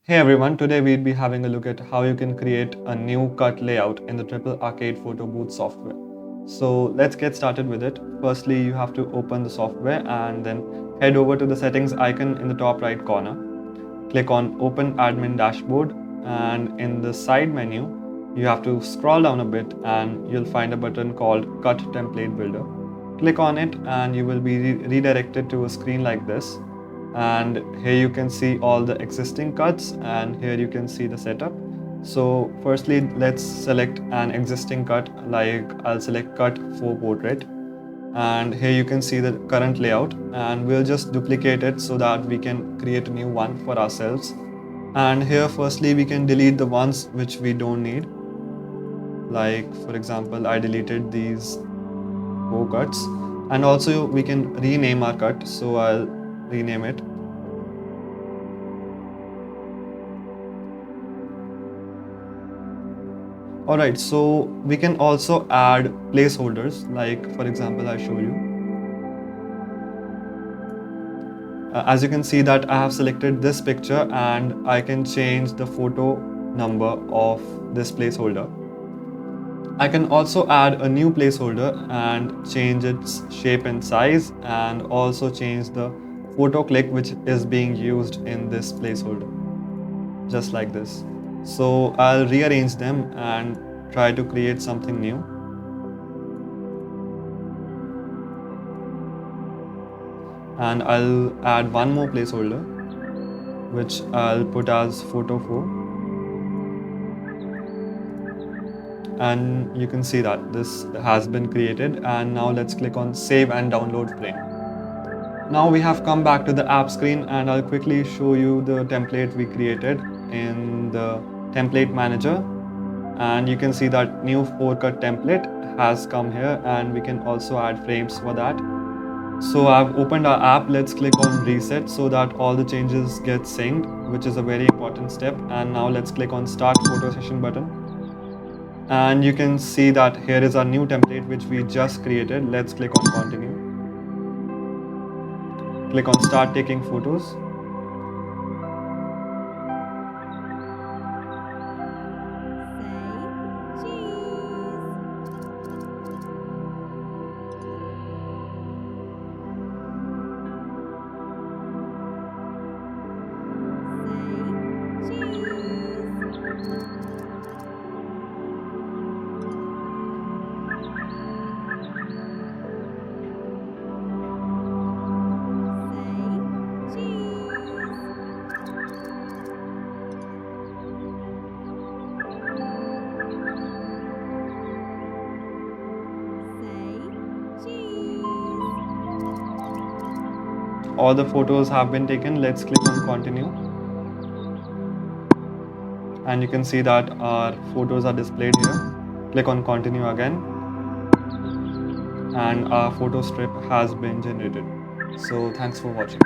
Hey everyone, today we'll be having a look at how you can create a new cut layout in the Triple Arcade Photobooth software. So let's get started with it. Firstly, you have to open the software and then head over to the settings icon in the top right corner. Click on Open Admin Dashboard, and in the side menu, you have to scroll down a bit and you'll find a button called Cut Template Builder. Click on it and you will be redirected to a screen like this. And here you can see all the existing cuts, and here you can see the setup. So firstly, let's select an existing cut, like I'll select cut for portrait, and here you can see the current layout, and we'll just duplicate it so that we can create a new one for ourselves. And here firstly we can delete the ones which we don't need, like for example I deleted these four cuts, and also we can rename our cut, so I'll rename it. Alright, so we can also add placeholders, like for example I show you. As you can see that I have selected this picture and I can change the photo number of this placeholder. I can also add a new placeholder and change its shape and size, and also change the photo click which is being used in this placeholder, just like this. So I'll rearrange them and try to create something new. And I'll add one more placeholder which I'll put as photo 4, and you can see that this has been created. And now let's click on save and download frame. Now we have come back to the app screen, and I'll quickly show you the template we created in the template manager. And you can see that new 4-cut template has come here, and we can also add frames for that. So I've opened our app. Let's click on reset so that all the changes get synced, which is a very important step. And now let's click on start photo session button. And you can see that here is our new template which we just created. Let's click on continue. Click on start taking photos. All the photos have been taken. Let's click on continue. And you can see that our photos are displayed here. Click on continue again. And our photo strip has been generated. So thanks for watching.